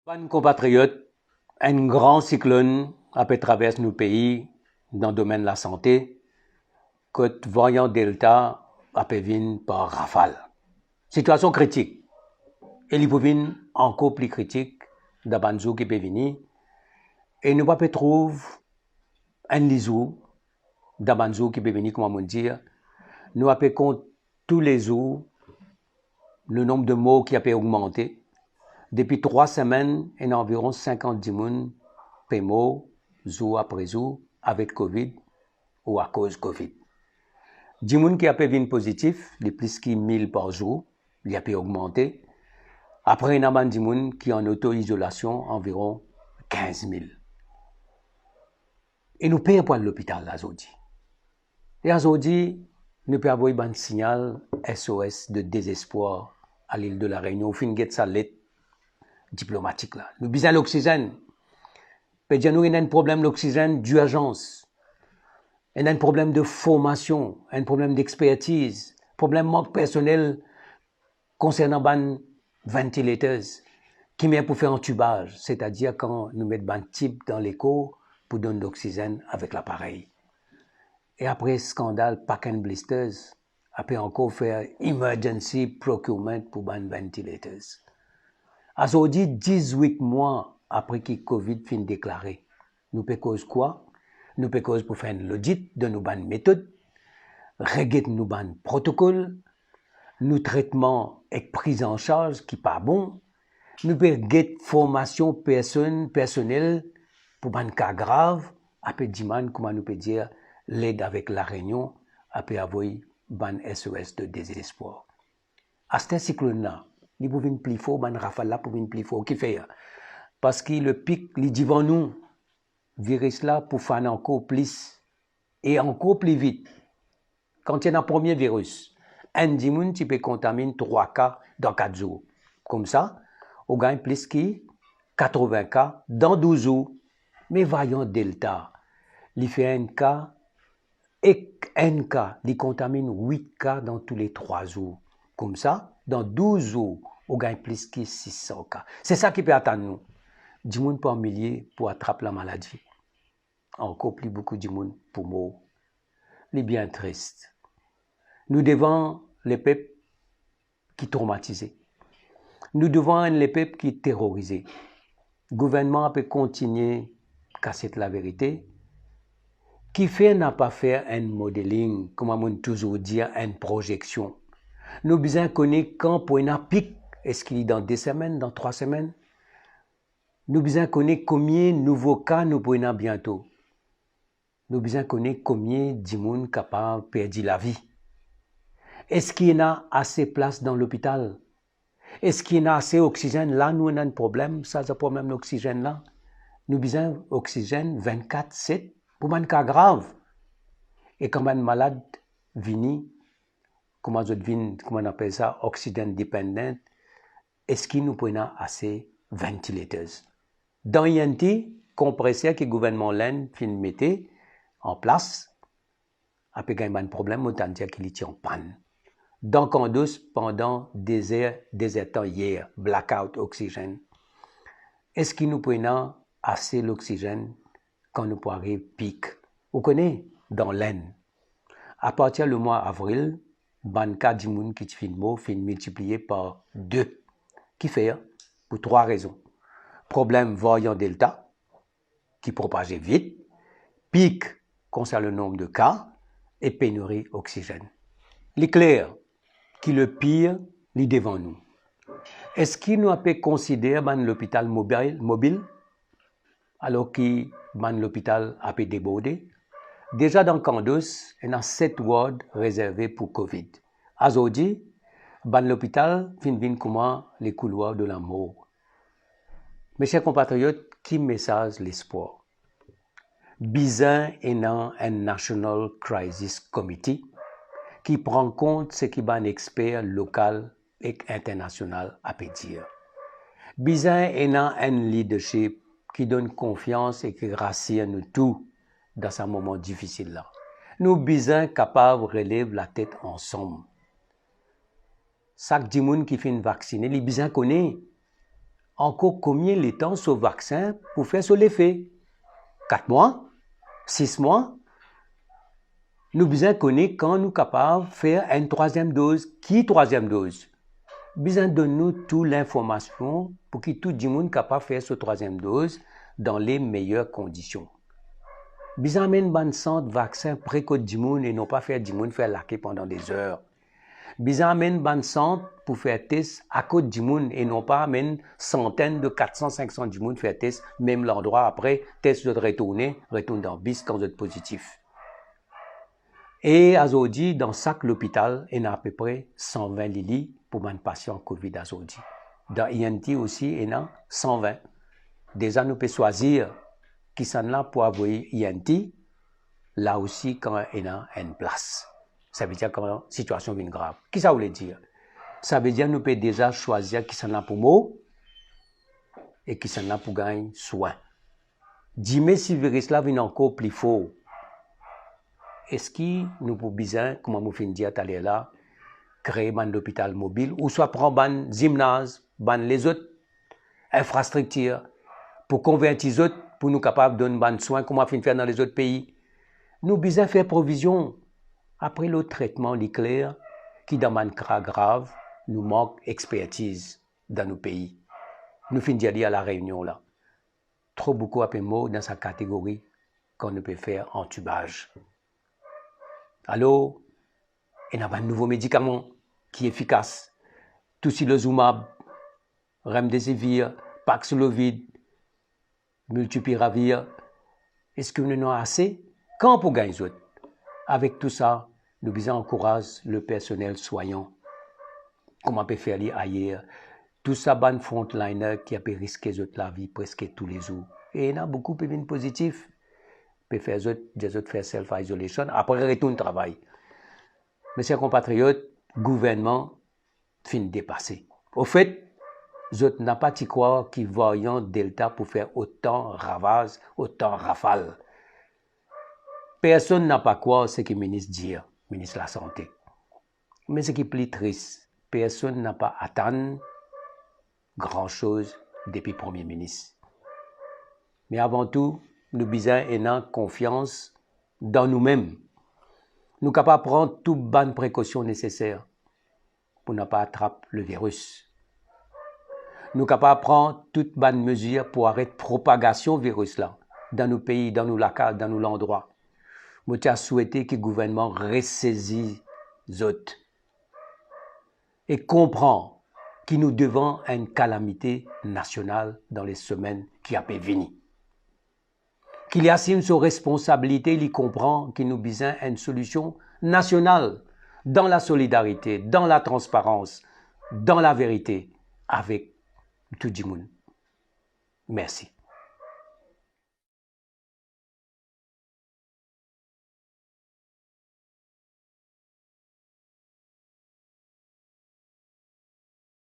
Chers compatriotes, un grand cyclone a pu traverser nos pays dans le domaine de la santé, que variant Delta a pu venir par rafale. Situation critique. Et il peut venir encore plus critique d'Abanzo qui peut venir. Et nous pas trouver un lisou d'Abanzo qui peut venir, comment dire. Nous avons compte tous les jours le nombre de morts qui a pu augmenter. Depuis 3 semaines, il y a environ 50 personnes qui sont mortes jour après jour avec Covid ou à cause de Covid. Les gens qui ont été positifs, les plus de 1000 par jour, il a pu augmenter. Après, il y a des gens qui sont en auto-isolation, environ 15 000. Et nous payons pour l'hôpital aujourd'hui. Et aujourd'hui, nous pouvons avoir un signal SOS de désespoir à l'île de la Réunion. Au fin de sa lettre diplomatique là. Nous besoin l'oxygène. Peut-être nous avons un problème d'oxygène d'urgence. Il y a un problème de formation, un problème d'expertise, problème de manque personnel concernant les ventilateurs qui met pour faire un tubage, c'est-à-dire quand nous mettons un type dans l'écho pour donner l'oxygène avec l'appareil. Et après ce scandale, Pack and Blisters a pu encore faire emergency procurement pour les ventilateurs. Aujourd'hui, 18 mois après que Covid fin déclaré, nous peut cause quoi? Nous peut cause pour faire l'audit de nos bonnes méthodes, régler nos bonnes protocoles, nos traitements et prise en charge qui pas bon, nous peut get formation personnelle pour ban cas grave, après demander comment nous peut dire l'aide avec la Réunion, après avoir ban SOS de désespoir. À ce cyclone-là, il peut venir plus fort, ban rafale là pour venir plus fort. Qui fait? Parce que le pic, il dit devant nous, virus là pour faire encore plus et encore plus vite. Quand il y a un premier virus, un dimoun tu peux contaminer 3 cas dans 4 jours. Comme ça, on gagne plus que 80 cas dans 12 jours. Mais voyons Delta, il fait un cas et un cas, il contamine 8 cas dans tous les 3 jours. Comme ça, dans 12 jours, on gagne plus que 600 cas. C'est ça qui peut attendre nous. Du monde par milliers pour attraper la maladie. Encore plus beaucoup de monde pour mourir. C'est bien triste. Nous devons les peuples qui traumatisés. Nous devons les peuples qui terrorisés. Le gouvernement peut continuer à casser la vérité. Qui fait n'a pas fait un modeling, comme on toujours dit, une projection. Nous besoin connaître quand pour un pic, est-ce qu'il est dans 2 semaines, dans 3 semaines? Nous besoin connaître combien de nouveaux cas nous pourrons bientôt. Nous besoin connaître combien de gens capables de perdre la vie. Est-ce qu'il y a assez de place dans l'hôpital? Est-ce qu'il y a assez d'oxygène? Là, nous avons un problème, ça, c'est un problème d'oxygène là. Nous besoin d'oxygène 24/7 pour un cas grave. Et quand un malade vient, comment on appelle ça, oxygène dépendant, est-ce qu'il nous prenons assez de ventilateurs? Dans l'INT, compresseur que le gouvernement l'Inde mettait en place, après qu'il y a un problème, on dire qu'il est en panne. Dans Candos, pendant des temps hier, blackout oxygène, est-ce qu'il nous prenons assez l'oxygène quand nous pourrons pic? Vous connaissez, dans l'Inde, à partir du mois avril, ban cas de monde qui fin multiplié par 2. Qui fait? Pour 3 raisons. Problème variant Delta, qui propageait vite, pic concernant le nombre de cas, et pénurie d'oxygène. L'éclair, qui le pire, est devant nous. Est-ce qu'il nous a pu considérer l'hôpital mobile, alors que l'hôpital a pu déborder? Déjà dans Candos, il y a 7 wards réservés pour Covid. Aujourd'hui, l'hôpital vient comment les couloirs de la mort. Mes chers compatriotes, qui message l'espoir? Bizarre est un National Crisis Committee qui prend compte ce qui un expert local et international à dire. Bizarre est un leadership qui donne confiance et qui rassure nous tous dans ce moment difficile là. Nous besoin capables de relever la tête ensemble. Chaque dimoun qui fait vacciner, les besoin connaît encore combien de temps ce vaccin pour faire son effet? 4 mois? 6 mois? Nous besoin connaître quand nous sommes capables de faire une troisième dose. Qui troisième dose? Besoin de nous toute l'information pour que tout le monde soit capable de faire cette troisième dose dans les meilleures conditions. Besoin de ban centre vaccin précoce du monde et non pas faire du monde faire laquer pendant des heures. Besoin de ban centre pour faire test à côté du monde et non pas amener centaines de 400, 500 du monde faire test, même l'endroit après, test de retourne dans bis quand vous êtes positif. Et aujourd'hui, dans chaque hôpital, il y a à peu près 120 lits pour un patient COVID aujourd'hui. Dans INT aussi, il y a 120. Déjà, nous pouvons choisir qui sont là pour avoir INT, là aussi, quand il y a une place. Ça veut dire quand la situation est grave. Qu'est-ce que ça veut dire? Ça veut dire que nous pouvons déjà choisir qui sont là pour mort et qui sont là pour gagner soin. Dis-moi si le virus là vient encore plus fort. Est-ce que nous pouvons besoin, comme nous finissons dire tout à l'heure là, créer un hôpital mobile ou soit prendre un gymnase, les autres infrastructures pour convertir les autres, pour nous capables de donner des soins comme on fait dans les autres pays. Nous besoin faire provision. Après le traitement nucléaire, qui dans un cas grave, nous manque expertise dans nos pays. Nous finissons dire à la Réunion là. Trop beaucoup à mots dans sa catégorie qu'on ne peut faire entubage. Alors, il y a un nouveau médicament qui est efficace. Tocilizumab, Remdesivir, Paxlovid, Multipiravir. Est-ce que nous en avons assez? Quand pour gagner autres? Avec tout ça, nous devons encourager le personnel soignant. Comment on peut faire ailleurs? Tout ça, ban frontliner qui a pu risquer la vie presque tous les jours. Et il y en a beaucoup qui viennent positifs. Peut faire des autres faire self-isolation, après retourne travail. Mes chers compatriotes, gouvernement fin dépassé. Au fait, je n'ai pas à croire qu'ils voyant Delta pour faire autant ravage, autant rafale. Personne n'a pas croire ce que le ministre dit, ministre de la Santé. Mais ce qui est plus triste, personne n'a pas attendu grand-chose depuis le Premier ministre. Mais avant tout, nous avons confiance dans nous-mêmes. Nous sommes capables de prendre toutes les bonnes précautions nécessaires pour ne pas attraper le virus. Nous sommes capables de prendre toutes les bonnes mesures pour arrêter la propagation du virus là, dans nos pays, dans nos locales, dans nos endroits. Moi, je souhaite que le gouvernement ressaisisse les autres et comprend que nous devons une calamité nationale dans les semaines qui ont venir. Qu'il assume ses responsabilités, il comprend qu'il nous besoin une solution nationale dans la solidarité, dans la transparence, dans la vérité, avec tout le monde. Merci.